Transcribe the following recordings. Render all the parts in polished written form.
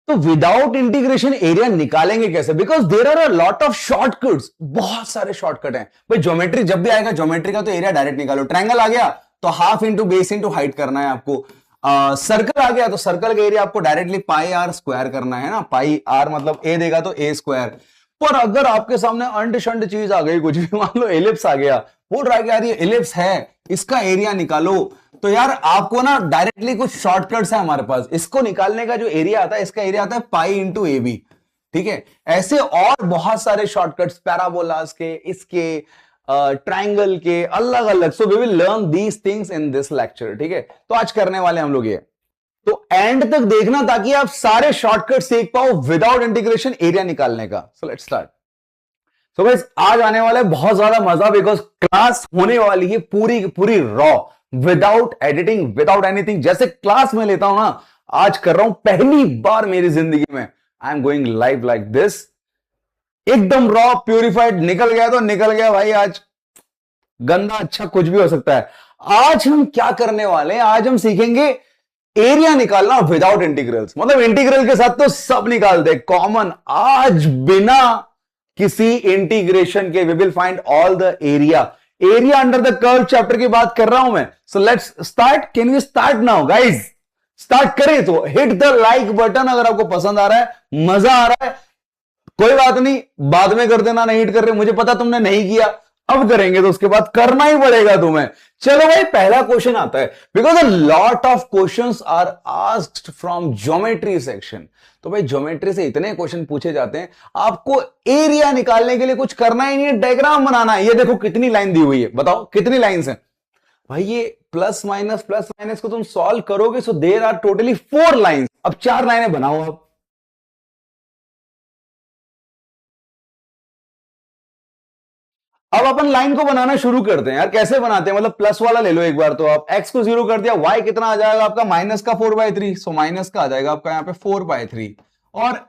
तो without integration area निकालेंगे कैसे? Because there are a lot of shortcuts, बहुत सारे शॉर्टकट हैं भाई। ज्योमेट्री जब भी आएगा ज्योमेट्री का तो एरिया डायरेक्ट निकालो। ट्रायंगल आ गया तो half into base into height करना है आपको। सर्कल आ गया तो सर्कल का एरिया आपको डायरेक्टली पाई आर स्क्वायर करना है ना। पाई आर मतलब ए देगा तो ए स्क्वायर। पर अगर आपके सामने अंड शंड चीज आ गई, कुछ भी मान लो एलिप्स आ गया, बोल रहा है कि यार ये एलिप्स है, इसका एरिया निकालो, तो यार आपको ना डायरेक्टली कुछ शॉर्टकट्स है हमारे पास। इसको निकालने का जो एरिया आता है, इसका एरिया आता है पाई इंटू ए बी। ठीक है, ऐसे और बहुत सारे शॉर्टकट्स पैराबोलास के, इसके ट्रायंगल के अलग अलग। So we will learn these things in this lecture. ठीक है, तो आज करने वाले हम लोग ये, तो एंड तक देखना ताकि आप सारे शॉर्टकट सीख पाओ विदाउट इंटीग्रेशन एरिया निकालने का। सो लेट्स स्टार्ट। सो गाइस आज आने वाला है बहुत ज्यादा मजा, बिकॉज क्लास होने वाली है पूरी पूरी raw, without editing, without anything. जैसे क्लास में लेता हूं ना, आज कर रहा हूं पहली बार मेरी जिंदगी में। I am going live like this, एकदम रॉ प्यूरिफाइड। निकल गया तो निकल गया भाई, आज गंदा अच्छा कुछ भी हो सकता है। आज हम क्या करने वाले हैं, आज हम सीखेंगे एरिया निकालना विदाउट इंटीग्रल्स। मतलब इंटीग्रल के साथ तो सब निकाल दे कॉमन, आज बिना किसी इंटीग्रेशन के we will find all the area. Area under the curve chapter की बात कर रहा हूं मैं। So let's start. Can we start now guys? Start करें तो हिट द लाइक बटन अगर आपको पसंद आ रहा है, मजा आ रहा है। कोई बात नहीं, बाद में कर देना, नहीं हिट कर रहे, मुझे पता तुमने नहीं किया, अब करेंगे तो उसके बाद करना ही पड़ेगा तुम्हें। चलो भाई, पहला क्वेश्चन आता है, because a lot of questions are asked from geometry section. तो भाई ज्योमेट्री से इतने क्वेश्चन पूछे जाते हैं, आपको एरिया निकालने के लिए कुछ करना ही नहीं है, डायग्राम बनाना है। ये देखो कितनी लाइन दी हुई है, बताओ कितनी लाइंस हैं भाई। ये प्लस माइनस को तुम सॉल्व करोगे, so there are totally 4 lines. अब 4 लाइनें बनाओ। अब अपन लाइन को बनाना शुरू करते हैं यार। कैसे बनाते हैं, मतलब प्लस वाला ले लो एक बार। तो आप x को 0 कर दिया, y कितना आ जाएगा आपका माइनस का 4/3। सो माइनस का आ जाएगा आपका यहाँ पे 4/3। और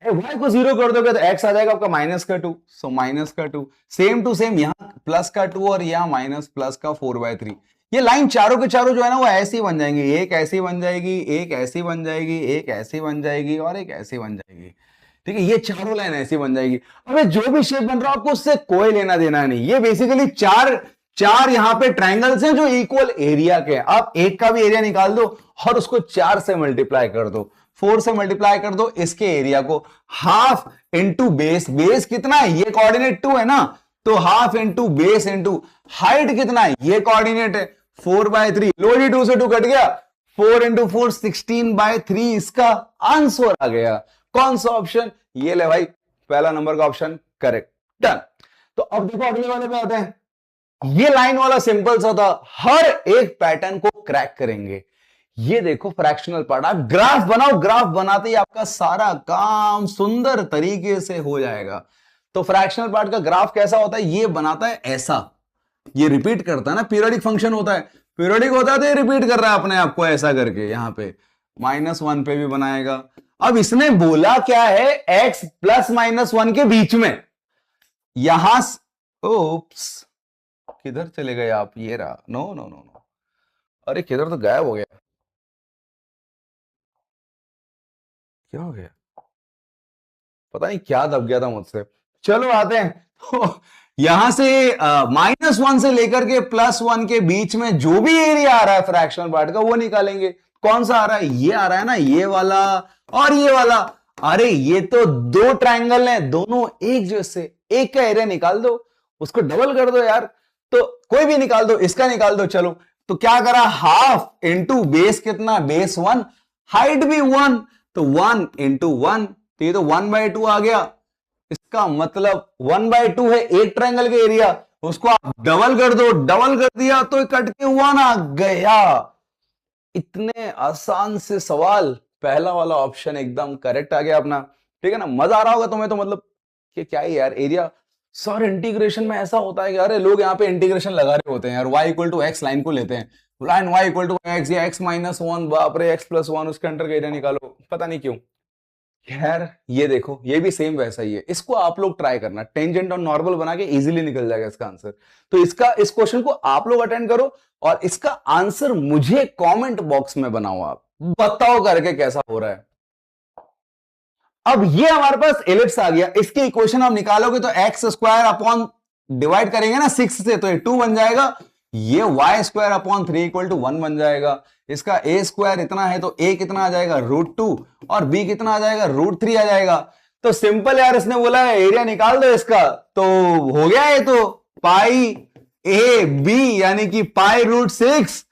y को 0 कर दोगे तो x आ जाएगा आपका माइनस का 2। सो माइनस का 2। सेम टू सेम यहाँ प्लस का 2 और यहाँ माइनस प्लस का 4/3। ये लाइन चारों के चारों जो है ना वो ऐसी बन जाएंगी। एक ऐसी बन जाएगी, एक ऐसी बन जाएगी, एक ऐसी बन जाएगी और एक ऐसी बन जाएगी। ठीक है, ये चारों लाइन ऐसी बन जाएगी। अबे जो भी शेप बन रहा है आपको उससे कोई लेना देना नहीं। ये बेसिकली चार यहां पे ट्रायंगल्स हैं जो इक्वल एरिया के हैं। आप एक का भी एरिया निकाल दो और उसको 4 से मल्टीप्लाई कर दो, 4 से मल्टीप्लाई कर दो इसके एरिया को। हाफ इंटू बेस, बेस कितना है, ये कोऑर्डिनेट 2 है ना, तो half into base into height कितना है, ये कोऑर्डिनेट है 4/3। लो जी, 2 से 2 कट गया, 4 इंटू 4 16/3 इसका आंसर आ गया। कौन सा ऑप्शन, ये ले भाई, पहला नंबर का ऑप्शन करेक्ट। डन। तो अब देखो अगले वाले पे आते हैं। ये लाइन वाला सिंपल सा था, हर एक पैटर्न को क्रैक करेंगे। ये देखो फ्रैक्शनल पार्ट, आप ग्राफ बनाओ, ग्राफ बनाते ही आपका सारा काम सुंदर तरीके से हो जाएगा। तो फ्रैक्शनल पार्ट का ग्राफ कैसा होता है, ये बनाता है ऐसा, ये रिपीट करता है ना, पीरियोडिक फंक्शन होता है, पीरियोडिक होता है तो ये रिपीट कर रहा है अपने आप को ऐसा करके। यहां पे -1 पे भी बनाएगा। अब इसने बोला क्या है, x +-1 के बीच में। यहां ओप्स, किधर चले गए आप, ये रहा, नो नो नो नो, अरे किधर तो गायब हो गया, क्या हो गया, पता नहीं क्या दब गया था मुझसे। चलो आते हैं। तो यहां से -1 से लेकर के +1 के बीच में जो भी एरिया आ रहा है फ्रैक्शनल पार्ट का वो निकालेंगे। कौन सा आ रहा है, ये आ रहा है ना, ये वाला और ये वाला। अरे ये तो 2 ट्रायंगल हैं, दोनों एक जैसे, एक का एरिया निकाल दो, उसको डबल कर दो यार। तो कोई भी निकाल दो, इसका निकाल दो। चलो तो क्या करा, हाफ इंटू बेस कितना, बेस 1, हाइट भी 1, तो 1 इंटू 1, तो ये तो 1/2 आ गया। इसका मतलब 1/2 है एक ट्रायंगल के एरिया, उसको आप डबल कर दो, डबल कर दिया तो कट के 1 आ गया। इतने आसान से सवाल, पहला वाला ऑप्शन एकदम करेक्ट आ गया अपना। ठीक है ना, मजा आ रहा होगा तुम्हें तो। मतलब कि क्या ही यार, एरिया सर इंटीग्रेशन में ऐसा होता है कि अरे लोग यहाँ पे इंटीग्रेशन लगा रहे होते हैं यार, y = x लाइन को लेते हैं, लाइन y = x या x-1, बाप रे x+1, उसके अंडर का एरिया निकालो, पता नहीं क्यों। खैर ये देखो, ये भी सेम वैसा ही है। इसको आप लोग ट्राई करना, टेंजेंट और नॉर्मल बना के इजीली निकल जाएगा इसका आंसर। तो इसका, इस क्वेश्चन को आप लोग अटेंड करो और इसका आंसर मुझे कमेंट बॉक्स में बनाओ, आप बताओ करके कैसा हो रहा है। अब ये हमारे पास एलिप्स आ गया, इसकी इक्वेशन आप निकालोगे तो एक्स स्क्वायर अपॉन डिवाइड करेंगे ना 6 से, तो ये 2 बन जाएगा, ये y square upon 3 equal to 1 बन जाएगा। इसका ए स्क्वायर इतना है तो ए कितना आ जाएगा √2 और बी कितना आ जाएगा √3 आ जाएगा। तो सिंपल यार, इसने बोला है एरिया निकाल दो इसका, तो हो गया है, तो पाई ए बी यानी कि पाई √6।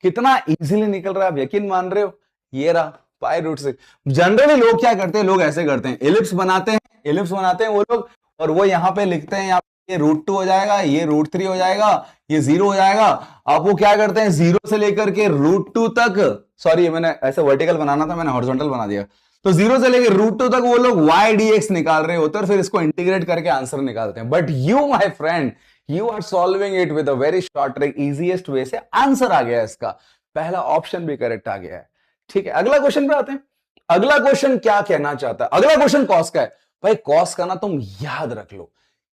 कितना इजीली निकल रहा है, आप यकीन मान रहे हो, ये रहा पाई √6। जनरली लोग क्या करते हैं, लोग ऐसे करते हैं, एलिप्स बनाते हैं वो लोग, और वो यहां पे लिखते हैं, ये √2 हो जाएगा, ये √3 हो जाएगा, ये 0 हो जाएगा। अब वो क्या करते हैं, 0 से लेकर के √2 तक, सॉरी मैंने ऐसे वर्टिकल बनाना था, मैंने हॉरिजॉन्टल बना दिया, तो 0 से लेकर √2 तक वो लोग y dx निकाल रहे होते हैं और फिर इसको इंटीग्रेट करके आंसर निकालते हैं। But you my friend, you are solving it with a very short trick, easiest way से आंसर आ गया इसका, पहला ऑप्शन भी करेक्ट आ गया है। ठीक है, अगला क्वेश्चन पे आते हैं। अगला क्वेश्चन क्या कहना चाहता है, अगला क्वेश्चन कॉस का है। भाई कॉस का ना तुम याद रख लो,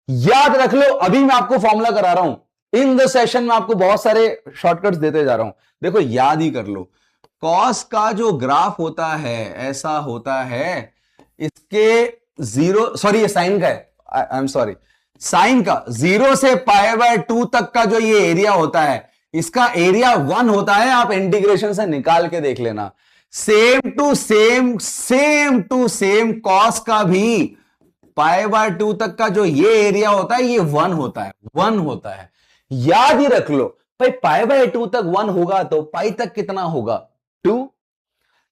याद रख लो, अभी मैं आपको फॉर्मूला करा रहा हूं इन द सेशन में, आपको बहुत सारे शॉर्टकट्स देते जा रहा हूं, देखो याद ही कर लो। कॉस का जो ग्राफ होता है ऐसा होता है, इसके 0, सॉरी ये साइन का है, आई एम सॉरी, साइन का 0 से π/2 तक का जो ये एरिया होता है, इसका एरिया 1 होता है। आप इंटीग्रेशन से निकाल के देख लेना। सेम टू सेम कॉस का भी π/2 तक का जो ये एरिया होता है, ये 1 होता है, 1 होता है। याद ही रख लो भाई, π/2 तक 1 होगा तो पाई तक कितना होगा 2,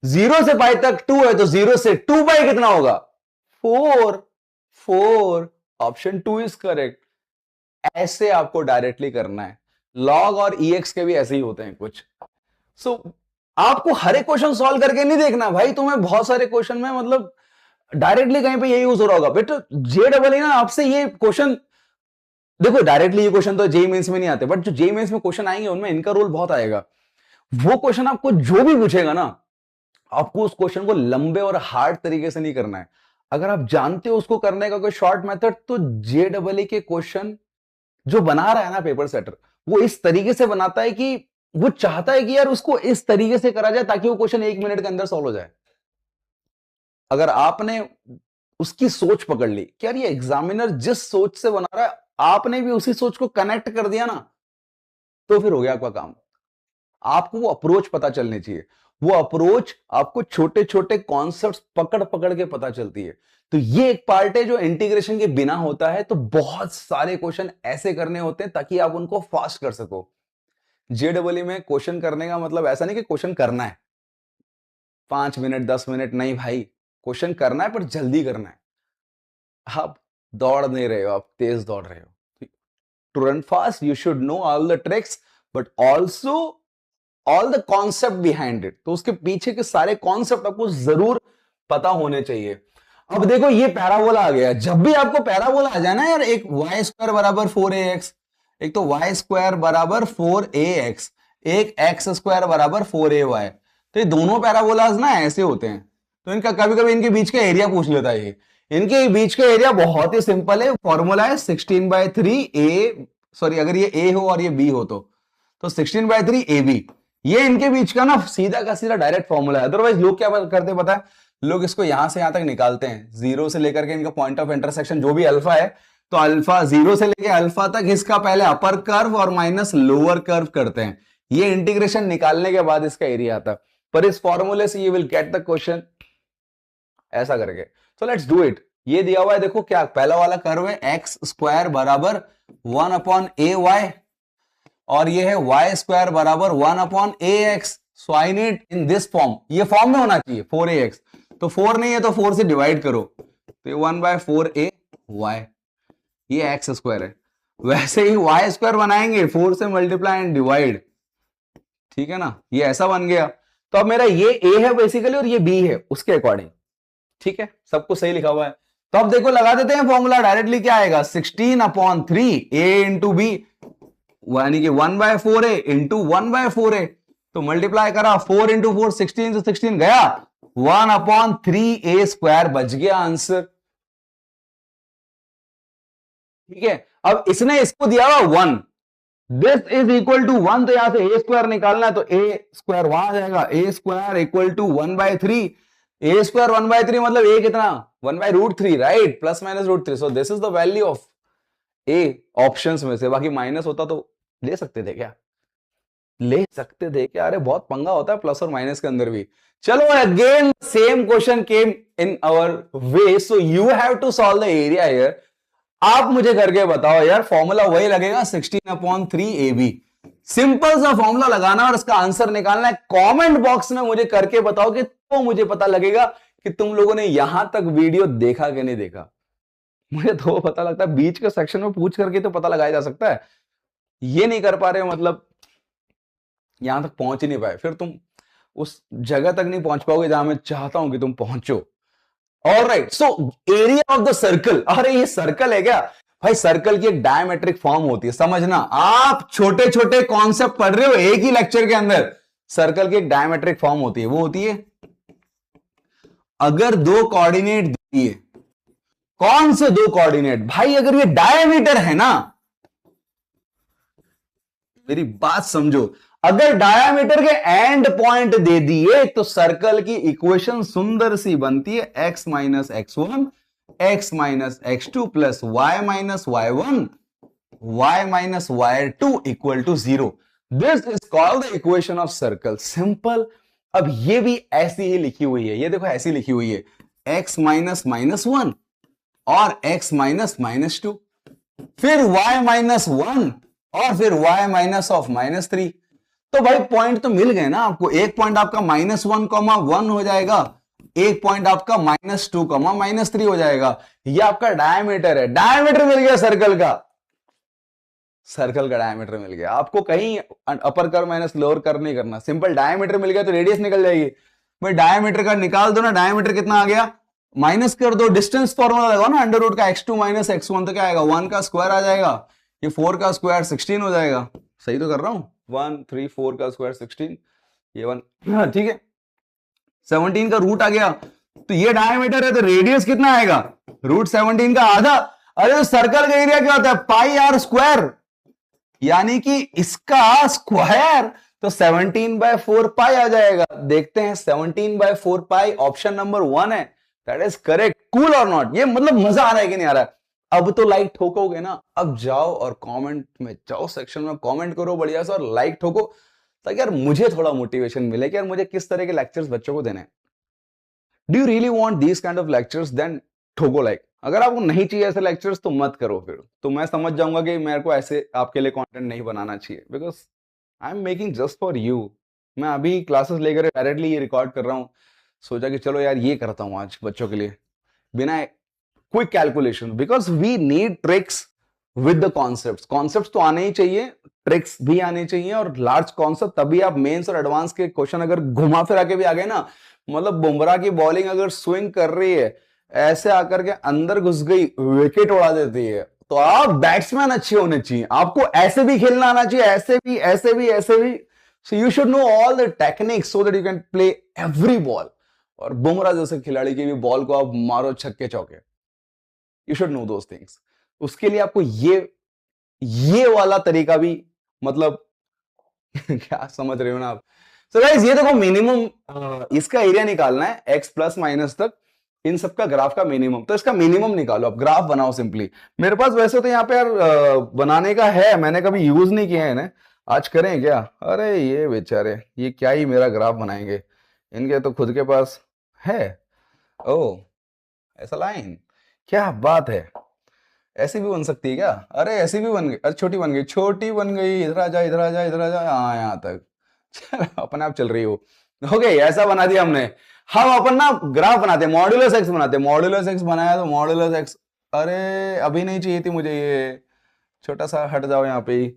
0 से पाई तक 2 है तो 0 से 2 पाई कितना होगा 4। Option 2 is correct. ऐसे आपको डायरेक्टली करना है, लॉग और EX के भी ऐसे ही होते हैं कुछ। आपको हर एक क्वेश्चन सॉल्व करके नहीं देखना भाई, तुम्हें बहुत सारे क्वेश्चन में मतलब डायरेक्टली कहीं पे ये यूज हो रहा होगा। बेटा JEE ना आपसे ये क्वेश्चन, देखो डायरेक्टली ये क्वेश्चन तो JEE मेंस में नहीं आते, बट जो JEE मेंस में क्वेश्चन आएंगे उनमें इनका रोल बहुत आएगा। वो क्वेश्चन आपको जो भी पूछेगा ना, आपको उस क्वेश्चन को लंबे और हार्ड तरीके से नहीं करना है। अगर आप जानते हो उसको करने का कोई शॉर्ट मेथड, तो JEE के क्वेश्चन जो बना रहा है ना पेपर सेटर, वो इस तरीके से बनाता है कि वो चाहता है कि यार उसको इस तरीके से करा जाए ताकि वो क्वेश्चन 1 मिनट के अंदर सॉल्व हो जाए। अगर आपने उसकी सोच पकड़ ली कि यार ये एग्जामिनर जिस सोच से बना रहा है, आपने भी उसी सोच को कनेक्ट कर दिया ना, तो फिर हो गया आपका काम। आपको वो अप्रोच पता चलनी चाहिए, वो अप्रोच आपको छोटे छोटे कॉन्सेप्ट्स पकड़ पकड़ के पता चलती है। तो ये एक पार्ट है जो इंटीग्रेशन के बिना होता है, तो बहुत सारे क्वेश्चन ऐसे करने होते हैं ताकि आप उनको फास्ट कर सको। JEE में क्वेश्चन करने का मतलब ऐसा नहीं कि क्वेश्चन करना है 5 मिनट 10 मिनट, नहीं भाई, क्वेश्चन करना है पर जल्दी करना है। आप दौड़ नहीं रहे हो, आप तेज दौड़ रहे हो। To run fast you should know all the tricks but also all the concept behind it. तो उसके पीछे के सारे कॉन्सेप्ट आपको जरूर पता होने चाहिए। अब देखो ये पैराबोला आ गया, जब भी आपको पैराबोला आ जाए ना यार, एक y² बराबर 4ax, एक तो y² बराबर 4ax, एक x² बराबर 4ay, तो ये दोनों पैराबोलाज ना ऐसे होते हैं। तो इनका कभी कभी इनके बीच का एरिया पूछ लेता है। इनके बीच का एरिया बहुत ही सिंपल है, फॉर्मूला है 16/3a, सॉरी अगर ये a हो और ये b हो तो 16/3ab। ये इनके बीच का ना सीधा का सीधा डायरेक्ट फॉर्मूला है। अदरवाइज लोग क्या करते पता है, लोग इसको यहां से यहां तक निकालते हैं, 0 से लेकर के इनका पॉइंट ऑफ इंटरसेक्शन जो भी अल्फा है, तो अल्फा 0 से लेकर अल्फा तक इसका पहले अपर कर्व और माइनस लोअर कर्व करते हैं। ये इंटीग्रेशन निकालने के बाद इसका एरिया आता है। पर इस फॉर्मूले से you will get the question ऐसा करके। So let's do it. ये दिया हुआ है, देखो क्या पहला वाला कर्व है x² बराबर 1/ay और ये है y² बराबर 1/ax। So I need in this form, ये फॉर्म में होना चाहिए 4ax, तो 4 नहीं है तो 4 से डिवाइड करो, तो 1/4ay, ये x² है। वैसे ही y² बनाएंगे, 4 से मल्टीप्लाई एंड डिवाइड, ठीक है ना, ये ऐसा बन गया। तो अब मेरा ये a है बेसिकली और ये b है उसके अकॉर्डिंग, ठीक है, सब कुछ सही लिखा हुआ है। तो अब देखो लगा देते हैं फॉर्मूला, डायरेक्टली क्या आएगा 16/3 a इंटू बी, यानी कि 1/4a इंटू 1/4a, तो मल्टीप्लाई करा 4 इंटू 4 16, तो 16 गया, 1/3a² बच गया आंसर। ठीक है, अब इसने इसको दिया हुआ 1, दिस इज इक्वल टू 1, तो यहां से a² निकालना है, तो a² वहां आ जाएगा, a² equal to 1/3, A square 1/3 मतलब ए कितना 1/√3 right, plus minus √3. So this is the value of A options में से. बाकी माइनस होता तो ले सकते थे क्या, ले सकते थे क्या? अरे बहुत पंगा होता है प्लस और माइनस के अंदर भी. चलो again same question came in our way. So you have to solve the area here. आप मुझे करके बताओ यार, फॉर्मूला वही लगेगा 16/3 AB. सिंपल सा फॉर्मूला लगाना और इसका आंसर निकालना है. कमेंट बॉक्स में मुझे करके बताओ कि तो मुझे पता लगेगा कि तुम लोगों ने यहां तक वीडियो देखा कि नहीं देखा. मुझे तो पता लगता है बीच के सेक्शन में पूछ करके तो पता लगाया जा सकता है. ये नहीं कर पा रहे हो मतलब यहां तक पहुंच ही नहीं पाए, फिर तुम उस जगह तक नहीं पहुंच पाओगे जहां मैं चाहता हूं कि तुम पहुंचो. Alright, so area of the circle. अरे ये सर्कल है क्या भाई? सर्कल की एक डायमेट्रिक फॉर्म होती है, समझना. आप छोटे छोटे कॉन्सेप्ट पढ़ रहे हो एक ही लेक्चर के अंदर. सर्कल की एक डायमेट्रिक फॉर्म होती है, वो होती है अगर दो कोऑर्डिनेट दिए. कौन से दो कोऑर्डिनेट भाई? अगर ये डायमीटर है ना, मेरी बात समझो, अगर डायमीटर के एंड पॉइंट दे दिए तो सर्कल की इक्वेशन सुंदर सी बनती है x minus x1 x minus x2 plus y minus y1 y minus y2 equal to 0. This is called the equation of circle. Simple. अब ये भी ऐसी ही लिखी हुई है, ये देखो ऐसी लिखी हुई है x माइनस -1 और x माइनस -2, फिर y माइनस 1 और फिर y माइनस ऑफ -3. तो भाई पॉइंट तो मिल गए ना आपको. एक पॉइंट आपका -1, 1 हो जाएगा, एक पॉइंट आपका -2, -3 हो जाएगा. ये आपका डायमीटर है. डायमीटर मिल गया सर्कल का. सर्कल का डायमीटर मिल गया आपको. कहीं अपर कर माइनस लोअर कर नहीं करना. सिंपल डायमीटर मिल गया तो रेडियस निकल जाएगी. भाई डायमीटर का निकाल दो ना. डायमीटर कितना आ गया, माइनस कर दो. डिस्टेंस फॉर्मूला लगाओ ना, अंडर रूट का x2 माइनस x1 तो क्या आएगा, 1 का स्क्वायर आ जाएगा. ये 4 का स्क्वायर 16 हो जाएगा. सही तो कर रहा हूं. 1 3 4 का स्क्वायर 16, ये 1. ठीक है, 17 का रूट आ गया. तो ये डायमीटर है तो रेडियस कितना आएगा, √17 का आधा. अरे तो सर्कल का एरिया क्या होता है, पाई आर स्क्वायर, यानी कि इसका स्क्वायर. तो 17/4 पाई आ जाएगा. देखते हैं 17/4 पाई ऑप्शन नंबर 1 है. That is correct. कूल और नॉट? ये मतलब मजा आ रहा है कि नहीं आ रहा है? अब तो लाइक ठोकोगे ना. अब जाओ और कमेंट में जाओ, सेक्शन में कमेंट करो बढ़िया से और लाइक ठोको, ताकि यार मुझे थोड़ा मोटिवेशन मिले कि यार मुझे किस तरह के लेक्चर्स बच्चों को देने. Do you really want these kind of lectures? Then ठोको लाइक. अगर आपको नहीं चाहिए ऐसे लेक्चर्स तो मत करो. फिर तो मैं समझ जाऊंगा कि मेरे को ऐसे आपके लिए कंटेंट नहीं बनाना चाहिए, because I am making just for you. मैं अभी क्लासेस लेकर डायरेक्टली ये रिकॉर्ड कर रहा हूँ. सोचा कि चलो यार ये करता हूँ आज बच्चों के लिए बिना quick calculation, because we need tricks with the concepts. Concepts तो आने ही चाहिए, ट्रिक्स भी आने चाहिए. और लार्ज कॉन्सेप्ट तभी आप मेंस और एडवांस के क्वेश्चन अगर घुमा फिरा के भी आ गए ना, मतलब बुमराह की बॉलिंग अगर स्विंग कर रही है, ऐसे आकर के अंदर घुस गई, विकेट उड़ा देती है, तो आप बैट्समैन अच्छे होने चाहिए. आपको ऐसे भी खेलना आना चाहिए, ऐसे भी ऐसे भी ऐसे भी. So you should know all the techniques so that you can play every ball. और बुमराह जैसे खिलाड़ी की भी बॉल को आप मारो छक्के चौके. You should no those things. उसके लिए आपको ये वाला तरीका भी, मतलब क्या समझ रहे हो ना आप. सो गाइस ये देखो मिनिमम इसका एरिया निकालना है x प्लस माइनस तक, इन सबका ग्राफ का मिनिमम. तो इसका मिनिमम निकालो, आप ग्राफ बनाओ सिंपली. मेरे पास वैसे तो यहाँ पे यार बनाने का है, मैंने कभी यूज नहीं किया है इन्हें. आज करें क्या? अरे ये बेचारे ये क्या ही मेरा ग्राफ बनाएंगे, इनके तो खुद के पास है. ओ ऐसा लाइन, क्या बात है. ऐसी भी बन सकती है क्या? अरे ऐसी भी बन गई. अरे छोटी बन गई, छोटी बन गई. इधर आ जा इधर आ जा इधर आ जा, हाँ यहाँ तक. चलो अपने आप चल रही हो. ओके ऐसा बना दिया हमने. हम अपन ना ग्राफ बनाते हैं, मॉड्यूलस एक्स बनाते हैं. मॉड्यूलस एक्स बनाया तो मॉड्यूलस एक्स, अरे अभी नहीं चाहिए थी मुझे ये, छोटा सा हट जाओ यहाँ पे ही.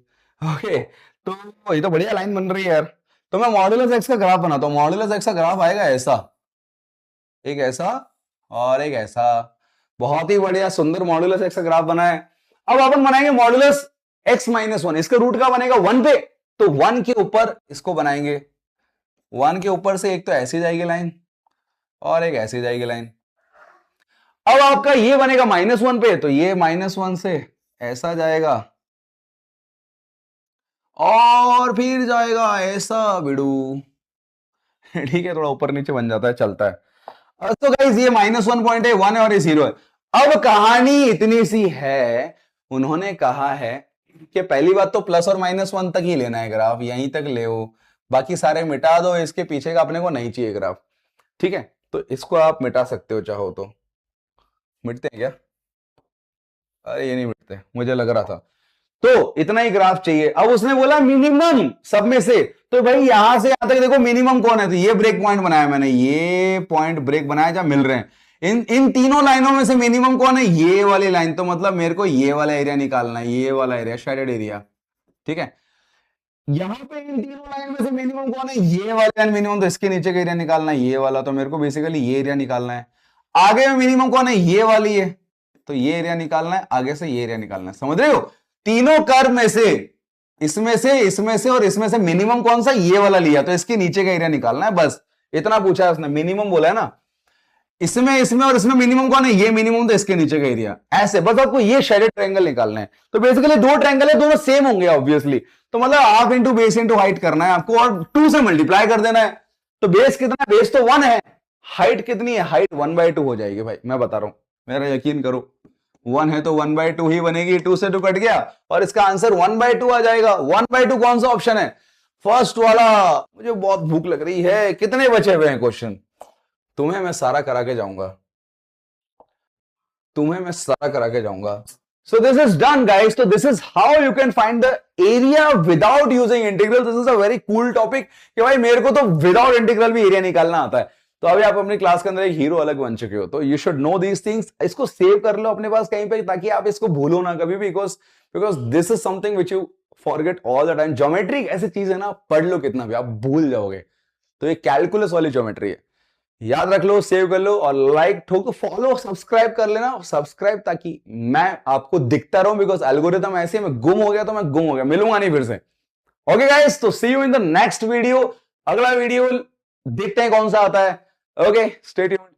ओके तो ये तो बढ़िया लाइन बन रही है यार. तो मैं मॉड्यूलस एक्स का ग्राफ बनाता हूँ. मॉड्यूलस एक्स का ग्राफ आएगा ऐसा, एक ऐसा और एक ऐसा. बहुत ही बढ़िया सुंदर मॉड्यूलस एक्स का ग्राफ बना है. अब अपन बनाएंगे मॉड्यूलस एक्स माइनस 1. इसका रूट का बनेगा 1 पे, तो 1 के ऊपर इसको बनाएंगे. 1 के ऊपर से एक तो ऐसी जाएगी लाइन और एक ऐसी जाएगी लाइन. अब आपका ये बनेगा -1 पे, तो ये -1 से ऐसा जाएगा और फिर जाएगा ऐसा बिड़ू. ठीक है थोड़ा ऊपर नीचे बन जाता है, चलता है. तो गाइस ये -1 पॉइंट है, 1 है और ये 0 है। अब कहानी इतनी सी है, उन्होंने कहा है कि पहली बात तो प्लस और -1 तक ही लेना है ग्राफ, यहीं तक ले, बाकी सारे मिटा दो, इसके पीछे का अपने को नहीं चाहिए ग्राफ। ठीक है, तो इसको आप मिटा सकते हो चाहो तो। मिटते हैं क्या? अरे ये नहीं मिटते, मुझे लग रहा था। तो इतना ही ग्राफ चाहिए। अब उसने बोला मिनिमम सब में से, तो भाई यहां से यहां तक देखो मिनिमम कौन है, तो ये ब्रेक पॉइंट बनाया मैंने, ये पॉइंट ब्रेक बनाया जहां मिल रहे हैं। इन इन तीनों लाइनों में से मिनिमम कौन है, ये वाली लाइन। तो मतलब मेरे को ये वाला एरिया निकालना है, ये वाला एरिया, शेडेड एरिया। ठीक है, यहां पे इन तीनों लाइन में से मिनिमम कौन है, ये वाला लाइन मिनिमम, तो इसके नीचे का एरिया निकालना है ये वाला, तो मेरे को बेसिकली ये एरिया निकालना है। आगे में मिनिमम कौन है, ये वाली है, तो ये एरिया निकालना है, आगे से ये एरिया निकालना है। समझ रहे हो? तीनों कर्व में से, इसमें से, इसमें से और इसमें से मिनिमम कौन सा, ये वाला लिया, तो इसके नीचे का एरिया निकालना है। बस इतना पूछा है उसने, मिनिमम बोला है ना, इसमें, इसमें और इसमें मिनिमम कौन है, ये मिनिमम, तो इसके नीचे का एरिया। ऐसे बस आपको ये शेडेड ट्रायंगल निकालना है। तो बेसिकली दो ट्रायंगल है, दोनों सेम होंगे ऑब्वियसली, तो मतलब half into base into height करना है आपको और 2 से मल्टीप्लाई कर देना है। तो बेस कितना है, बेस तो 1 है, हाइट कितनी है, हाइट 1/2 हो जाएगी भाई, मैं बता रहा हूं, मेरा यकीन करो। 1 है तो 1/2 ही बनेगी, 2 से 2 कट गया और इसका आंसर 1/2 आ जाएगा। 1/2 कौन सा ऑप्शन है, फर्स्ट वाला। मुझे बहुत भूख लग रही है, कितने बचे हुए हैं क्वेश्चन, तुम्हें मैं सारा करा के जाऊंगा, तुम्हें मैं सारा करा के जाऊंगा। So this is done guys. So this is how you can find the area without using integral. This is a very cool topic कि भाई मेरे को तो विदाउट इंटीग्रल भी एरिया निकालना आता है। तो अभी आप अपनी क्लास के अंदर एक हीरो अलग बन चुके हो, तो you should know these things. इसको सेव कर लो अपने पास कहीं पे, ताकि आप इसको भूलो ना कभी भी, because this is something which you forget all the time. Geometry ऐसी चीज है ना, पढ़ लो कितना भी, आप भूल जाओगे। तो ये कैलकुलस वाली ज्योमेट्री है, याद रख लो, सेव कर लो और लाइक ठोक, फॉलो सब्सक्राइब कर लेना, सब्सक्राइब, ताकि मैं आपको दिखता रहूं, बिकॉज एल्गोरिथम ऐसे, मैं गुम हो गया तो मैं गुम हो गया, मिलूंगा नहीं फिर से। ओके गाइस, तो see you in the next video. अगला वीडियो देखते हैं कौन सा आता है। Okay, stay tuned.